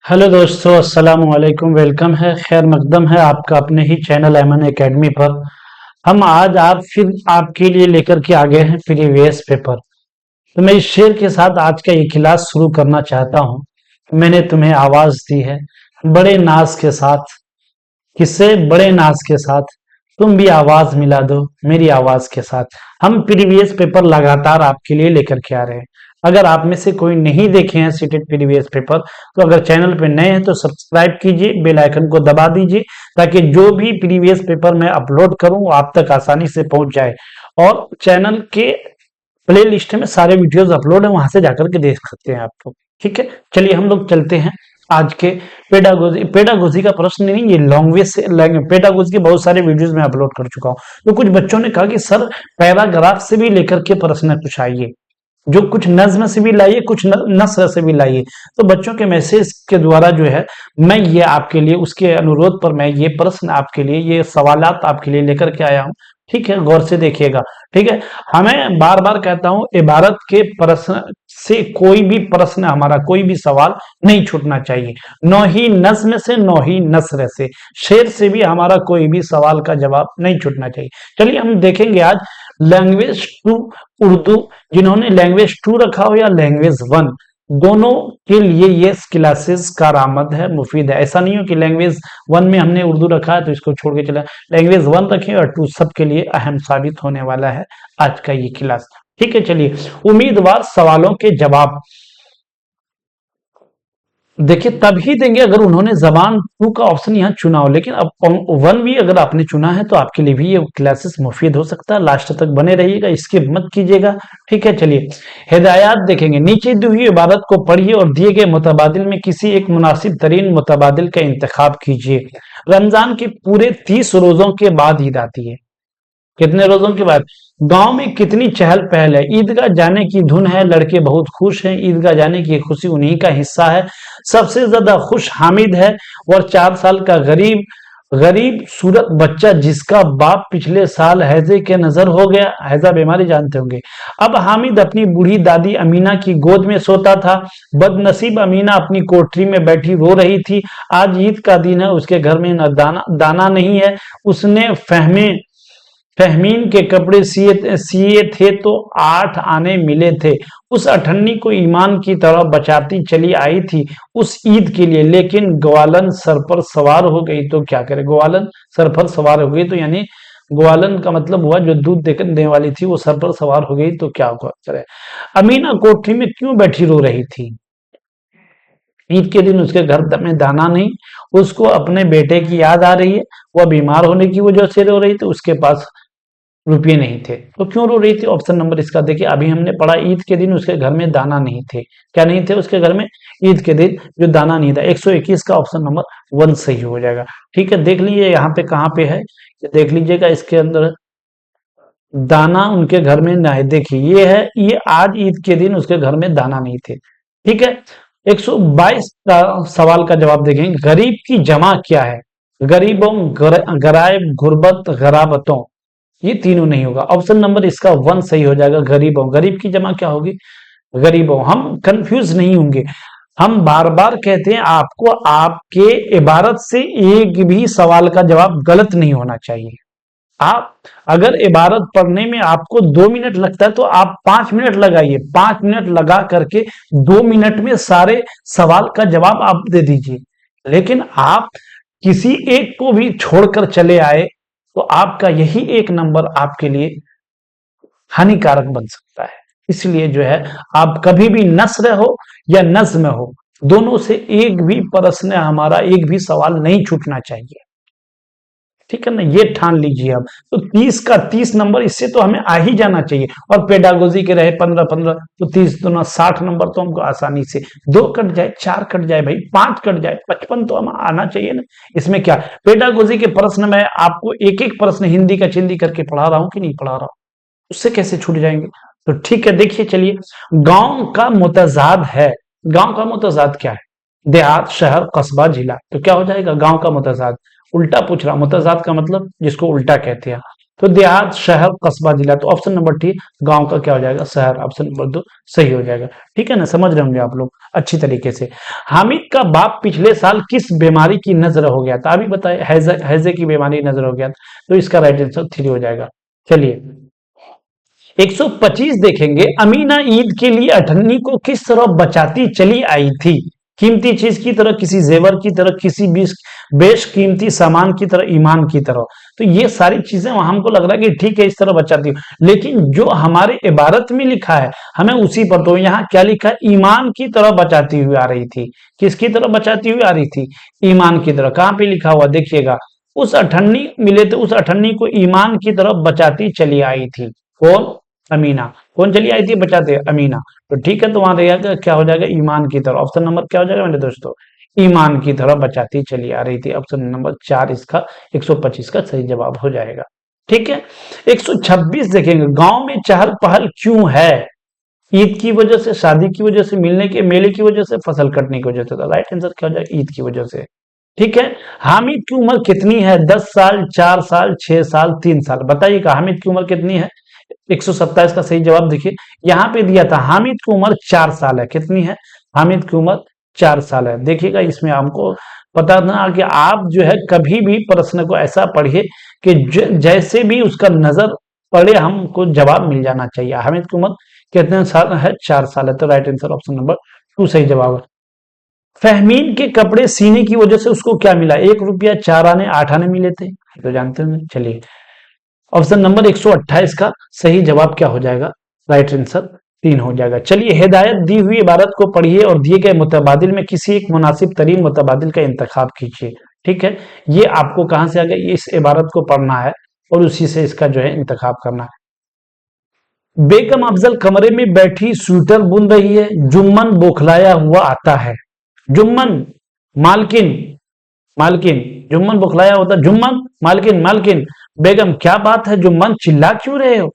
Hello दोस्तों, अस्सलाम वालेकुम। वेलकम है, खैर मकदम है आपका अपने ही चैनल एमएन एकेडमी पर। हम आज आप फिर आपके लिए लेकर के आ गए हैं प्रीवियस पेपर। तो मैं इस शेर के साथ आज का ये क्लास शुरू करना चाहता हूं। मैंने तुम्हें आवाज दी है बड़े नाज के साथ, किससे? बड़े नाज के साथ। तुम भी आवाज मिला दो मेरी आवाज के साथ। हम प्रीवियस पेपर लगातार आपके लिए लेकर के आ रहे हैं। अगर आप में से कोई नहीं देखे हैं सीटेड प्रीवियस पेपर, तो अगर चैनल पे नए हैं तो सब्सक्राइब कीजिए, बेल आइकन को दबा दीजिए, ताकि जो भी प्रीवियस पेपर मैं अपलोड करूं वो आप तक आसानी से पहुंच जाए। और चैनल के प्ले लिस्ट में सारे वीडियोस अपलोड है, वहां से जाकर के देख सकते हैं आप लोग। ठीक है, चलिए हम लोग चलते हैं आज के पेडागोजी। पेडागोजी का प्रश्न नहीं, ये लैंग्वेज से पेडागोजी के बहुत सारे वीडियोस में अपलोड कर चुका हूं। तो कुछ बच्चों ने कहा कि सर पैराग्राफ से भी लेकर के प्रश्न कुछ आइए, जो कुछ नज्म से भी लाइए, कुछ नस्र से भी लाइए। तो बच्चों के मैसेज के द्वारा जो है मैं ये आपके लिए, उसके अनुरोध पर मैं ये प्रश्न आपके लिए, ये सवालात आपके लिए लेकर के आया हूं। ठीक है, गौर से देखिएगा। ठीक है, हमें बार बार कहता हूं इबारत के प्रश्न से कोई भी प्रश्न, हमारा कोई भी सवाल नहीं छूटना चाहिए। न ही नज्म से, न ही नस्र से, शेर से भी हमारा कोई भी सवाल का जवाब नहीं छूटना चाहिए। चलिए हम देखेंगे आज लैंग्वेज टू उर्दू। जिन्होंने लैंग्वेज टू रखा हो या लैंग्वेज वन, दोनों के लिए ये क्लासेस कारआमद है, मुफीद है। ऐसा नहीं हो कि लैंग्वेज वन में हमने उर्दू रखा है तो इसको छोड़ के चला। लैंग्वेज वन रखें और टू, सबके लिए अहम साबित होने वाला है आज का ये क्लास। ठीक है, चलिए उम्मीदवार सवालों के जवाब देखिए तभी देंगे अगर उन्होंने जबान टू का ऑप्शन यहाँ चुना हो। लेकिन अब वन भी अगर आपने चुना है तो आपके लिए भी ये क्लासेस मुफीद हो सकता है। लास्ट तक बने रहिएगा, स्किप मत कीजिएगा। ठीक है, चलिए हिदायत देखेंगे। नीचे दी हुई इबारत को पढ़िए और दिए गए मुतबादिल में किसी एक मुनासिब तरीन मुतबादिल का इंतखाब कीजिए। रमजान के पूरे 30 रोजों के बाद ईद आती है। कितने रोजों के बाद? गांव में कितनी चहल पहल है, ईदगाह जाने की धुन है, लड़के बहुत खुश हैं, ईदगाह जाने की खुशी उन्हीं का हिस्सा है। सबसे ज्यादा खुश हामिद है और 4 साल का गरीब गरीब सूरत बच्चा जिसका बाप पिछले साल हैजे के नजर हो गया। हैजा बीमारी जानते होंगे। अब हामिद अपनी बूढ़ी दादी अमीना की गोद में सोता था। बदनसीब अमीना अपनी कोठरी में बैठी रो रही थी। आज ईद का दिन है, उसके घर में न दाना नहीं है। उसने फहमीन के कपड़े सिए थे तो 8 आने मिले थे। उस अठन्नी को ईमान की तरह बचाती चली आई थी उस ईद के लिए, लेकिन ग्वालन सर पर सवार हो गई तो क्या करे? ग्वालन सर पर सवार हो गई तो यानी ग्वालन का मतलब हुआ जो दूध देने वाली थी, वो सर पर सवार हो गई तो क्या करे? अमीना कोठरी में क्यों बैठी रो रही थी? ईद के दिन उसके घर में दाना नहीं, उसको अपने बेटे की याद आ रही है। वह बीमार होने की वजह से रो रही थी, उसके पास रुपये नहीं थे। तो क्यों रो रही थी? ऑप्शन नंबर इसका देखिए, अभी हमने पढ़ा ईद के दिन उसके घर में दाना नहीं थे। क्या नहीं थे उसके घर में? ईद के दिन जो दाना नहीं था। 121 का ऑप्शन नंबर 1 सही हो जाएगा। ठीक है, देख लीजिए यहाँ पे कहाँ पे है, देख लीजिएगा इसके अंदर दाना उनके घर में ना है। देखिए ये है, ये आज ईद के दिन उसके घर में दाना नहीं थे। ठीक है, 122 का सवाल का जवाब देखेंगे। गरीब की जमा क्या है? गरीबों, गरायब, गुर्बत, गराबतों, ये तीनों नहीं होगा। ऑप्शन नंबर इसका 1 सही हो जाएगा। गरीबों, गरीब की जमा क्या होगी? गरीबों। हम कंफ्यूज नहीं होंगे। हम बार बार कहते हैं आपको, आपके इबारत से एक भी सवाल का जवाब गलत नहीं होना चाहिए। आप अगर इबारत पढ़ने में आपको 2 मिनट लगता है तो आप 5 मिनट लगाइए। 5 मिनट लगा करके 2 मिनट में सारे सवाल का जवाब आप दे दीजिए। लेकिन आप किसी एक को भी छोड़कर चले आए तो आपका यही एक नंबर आपके लिए हानिकारक बन सकता है। इसलिए जो है, आप कभी भी नस्र हो या नज्म हो, दोनों से एक भी प्रश्न, हमारा एक भी सवाल नहीं छूटना चाहिए। ठीक है ना, ये ठान लीजिए आप। तो 30 का 30 नंबर, इससे तो हमें आ ही जाना चाहिए। और पेडागोजी के रहे 15-15 तो 30 दूना 60 नंबर तो हमको आसानी से 2 कट जाए, 4 कट जाए भाई, 5 कट जाए, 55 तो हम आना चाहिए ना। इसमें क्या पेडागोजी के प्रश्न में आपको एक एक प्रश्न हिंदी का चिंदी करके पढ़ा रहा हूं कि नहीं पढ़ा रहा हूं, उससे कैसे छूट जाएंगे? तो ठीक है, देखिए चलिए, गांव का मुतजाद है। गांव का मुतजाद क्या है? देहात, शहर, कस्बा, जिला। तो क्या हो जाएगा गांव का मुतजाद? उल्टा पूछ रहा, मुतजाद का मतलब जिसको उल्टा कहते हैं। तो देहात, शहर, कस्बा, जिला, तो ऑप्शन नंबर डी गांव का क्या हो जाएगा, शहर, ऑप्शन नंबर 2 सही हो जाएगा। ठीक है ना, समझ रहे होंगे आप लोग अच्छी तरीके से। हामिद का बाप पिछले साल किस बीमारी की नजर हो गया था, अभी बताए, हैजे हैजे की बीमारी नजर हो गया था, तो इसका राइट आंसर 3 हो जाएगा। चलिए 125 देखेंगे, अमीना ईद के लिए अठन्नी को किस तरह बचाती चली आई थी, कीमती चीज की तरह, किसी जेवर की तरह, किसी बेशकीमती सामान की तरह, ईमान की तरह। तो ये सारी चीजें हमको लग रहा है कि ठीक है इस तरह बचाती हूँ, लेकिन जो हमारे इबारत में लिखा है हमें उसी पर, तो यहाँ क्या लिखा है, ईमान की तरह बचाती हुई आ रही थी। किसकी तरह बचाती हुई आ रही थी, ईमान की तरह। कहां पे लिखा हुआ देखिएगा, उस अठन्नी मिले थे, उस अठन्नी को ईमान की तरफ बचाती चली आई थी। कौन, अमीना। कौन चली आई थी बचाते, अमीना। तो ठीक है, तो वहां रहेगा क्या हो जाएगा, ईमान की तरफ। ऑप्शन नंबर क्या हो जाएगा मेरे दोस्तों, ईमान की तरफ बचाती चली आ रही थी। ऑप्शन नंबर 4 इसका 125 का सही जवाब हो जाएगा। ठीक है, 126 देखेंगे, गांव में चहल पहल क्यों है, ईद की वजह से, शादी की वजह से, मिलने के मेले की वजह से, फसल कटने की वजह से। तो राइट आंसर क्या हो जाएगा, ईद की वजह से। ठीक है, हामिद की उम्र कितनी है, 10 साल, 4 साल, 6 साल, 3 साल, बताइएगा हामिद की उम्र कितनी है। 127 का सही जवाब देखिए, यहां पे दिया था हामिद की उम्र 4 साल है। कितनी है, हामिद की उम्र 4 साल है। देखिएगा इसमें हमको पता ना कि आप जो है कभी भी प्रश्न को ऐसा पढ़िए कि जैसे भी उसका नजर पड़े हमको जवाब मिल जाना चाहिए। हामिद की उम्र कितने साल है, 4 साल है। तो राइट आंसर ऑप्शन नंबर 2 सही जवाब है। फहमीन के कपड़े सीने की वजह से उसको क्या मिला, 1 रुपया, 4 आने, 8 आने मिले थे, तो जानते होंगे। चलिए ऑप्शन नंबर 128 का सही जवाब क्या हो जाएगा, राइट आंसर 3 हो जाएगा। चलिए हिदायत दी हुई इबारत को पढ़िए और दिए गए मुतबादिल में किसी एक मुनासिब तरीन मुतबादिल का इंतखाब कीजिए। ठीक है, ये आपको कहां से आ गया, इस इबारत को पढ़ना है और उसी से इसका जो है इंतखाब करना है। बेगम अफजल कमरे में बैठी स्वेटर बुन रही है, जुम्मन बौखलाया हुआ आता है। जुम्मन, मालकिन, मालकिन, जुम्मन बौखलाया होता, जुम्मन, मालकिन, मालकिन। बेगम क्या बात है जुम्मन, चिल्ला क्यों रहे हो।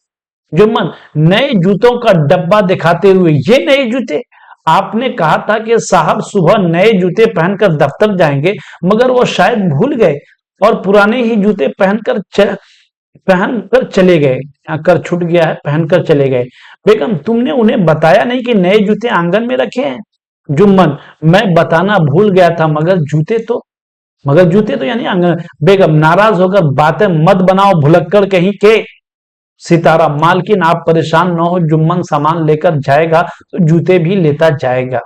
जुम्मन नए जूतों का डब्बा दिखाते हुए, ये नए जूते, आपने कहा था कि साहब सुबह नए जूते पहनकर दफ्तर जाएंगे, मगर वो शायद भूल गए और पुराने ही जूते पहनकर चले गए। कर छूट गया है, पहनकर चले गए। बेगम तुमने उन्हें बताया नहीं कि नए जूते आंगन में रखे हैं। जुम्मन मैं बताना भूल गया था, मगर जूते तो यानी आंगन। बेगम नाराज होकर बातें मत बनाओ भुलक्कड़ कहीं के। सितारा मालकिन आप परेशान न हो, जुम्मन सामान लेकर जाएगा तो जूते भी लेता जाएगा।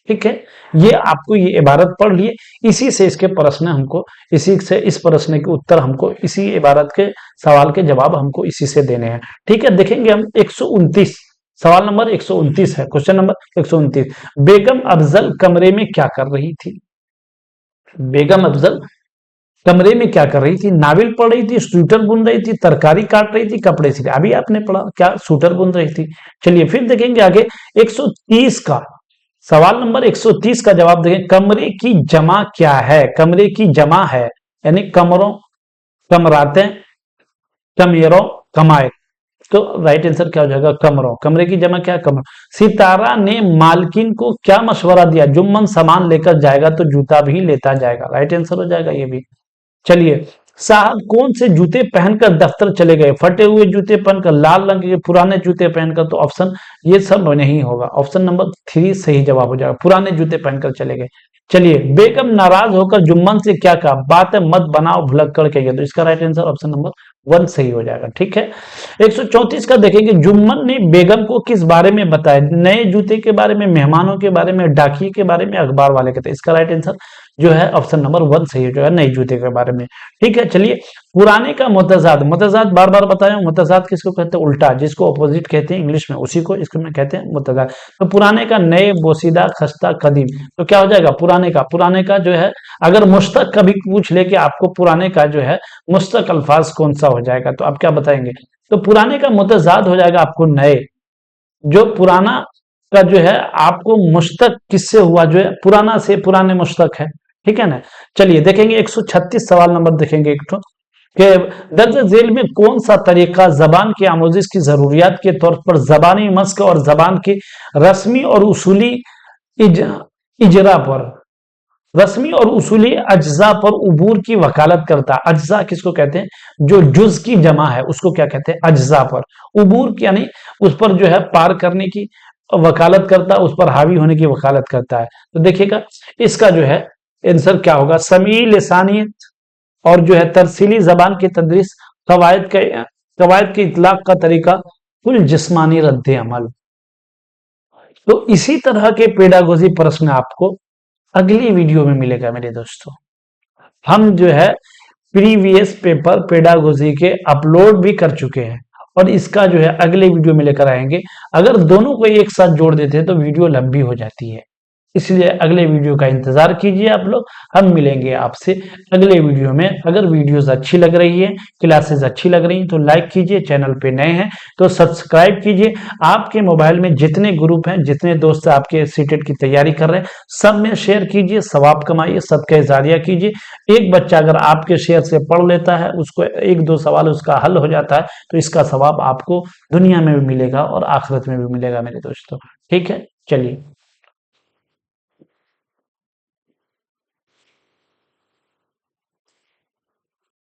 ठीक है, ये आपको ये इबारत पढ़ लिए, इसी से इसके प्रश्न हमको, इसी से इस प्रश्न के उत्तर हमको, इसी इबारत के सवाल के जवाब हमको इसी से देने हैं। ठीक है, देखेंगे हम 129, सवाल नंबर 129 है, क्वेश्चन नंबर 129। बेगम अफजल कमरे में क्या कर रही थी, बेगम अफजल कमरे में क्या कर रही थी, नावल पढ़ रही थी, स्वेटर बुन रही थी, तरकारी काट रही थी, कपड़े सी, अभी आपने पढ़ा क्या, स्वेटर बुन रही थी। चलिए फिर देखेंगे आगे 130 का सवाल नंबर 130 का जवाब देखें, कमरे की जमा क्या है, कमरे की जमा है यानी कमरों, कमरातें, कमेरों, कमाए। तो राइट आंसर क्या हो जाएगा, कमरों। कमरे की जमा क्या है, कमरों। सितारा ने मालकिन को क्या मशवरा दिया, जुम्मन सामान लेकर जाएगा तो जूता भी लेता जाएगा, राइट आंसर हो जाएगा ये भी। चलिए साहब कौन से जूते पहनकर दफ्तर चले गए, फटे हुए जूते पहनकर, लाल रंग के पुराने जूते पहनकर। तो ऑप्शन ये सब नहीं होगा, ऑप्शन नंबर 3 सही जवाब हो जाएगा, पुराने जूते पहनकर चले गए। चलिए बेगम नाराज होकर जुम्मन से क्या कहा, बातें मत बनाओ भुलक्कड़ के, तो इसका राइट आंसर ऑप्शन नंबर 1 सही हो जाएगा। ठीक है, 134 का देखेंगे, जुम्मन ने बेगम को किस बारे में बताया, नए जूते के बारे में, मेहमानों के बारे में, डाकिए के बारे में, अखबार वाले के। इसका राइट आंसर जो है ऑप्शन नंबर 1 सही हो जाएगा, नए जूते के बारे में। ठीक है, चलिए पुराने का मुतजाद, मुतजाद बार बार बताया, मुतजाद किसको कहते हैं, उल्टा, जिसको अपोजिट कहते हैं इंग्लिश में, उसी को इसको में कहते हैं मुतजाद। तो पुराने का नए, बोसीदा, खस्ता, कदीम। तो क्या हो जाएगा, पुराने का जो है, अगर मुश्तक कभी पूछ ले कि आपको पुराने का जो है मुश्तक अल्फाज कौन सा हो जाएगा, तो आप क्या बताएंगे, तो पुराने का मुतजाद हो जाएगा आपको नए। जो पुराना का जो है आपको मुश्तक किससे हुआ, जो है पुराना से, पुराने मुश्तक है। ठीक है ना, चलिए देखेंगे 136 सवाल नंबर देखेंगे एक तो, कि दर्ज झेल में कौन सा तरीका जबान की आमोजिश की जरूरियात के तौर पर जबानी मस्क और जबान की रस्मी और उसूली इजरा पर, रस्मी और उसूली अज्जा पर उबूर की वकालत करता है। अज्जा किसको कहते हैं? जो जुज की जमा है उसको क्या कहते हैं? अज्जा पर। उबूर यानी उस पर जो है पार करने की वकालत करता है, उस पर हावी होने की वकालत करता है। तो देखिएगा इसका जो है आंसर क्या होगा? समी लिसानियत और जो है तरसीली जबान की तदरीस, कवायद के इतलाक का तरीका, कुल जिस्मानी रद्द अमल। तो इसी तरह के पेडागोजी प्रश्न आपको अगली वीडियो में मिलेगा मेरे दोस्तों। हम जो है प्रीवियस पेपर पेडागोजी के अपलोड भी कर चुके हैं और इसका जो है अगले वीडियो में लेकर आएंगे। अगर दोनों को एक साथ जोड़ देते हैं तो वीडियो लंबी हो जाती है, इसलिए अगले वीडियो का इंतजार कीजिए आप लोग। हम मिलेंगे आपसे अगले वीडियो में। अगर वीडियोस अच्छी लग रही है, क्लासेस अच्छी लग रही हैं तो लाइक कीजिए, चैनल पे नए हैं तो सब्सक्राइब कीजिए। आपके मोबाइल में जितने ग्रुप हैं, जितने दोस्त आपके सीटेट की तैयारी कर रहे हैं, सब में शेयर कीजिए, सवाब कमाइए, सबके जारिया कीजिए। एक बच्चा अगर आपके शेयर से पढ़ लेता है, उसको एक दो सवाल उसका हल हो जाता है, तो इसका सवाब आपको दुनिया में भी मिलेगा और आखिरत में भी मिलेगा मेरे दोस्तों। ठीक है, चलिए।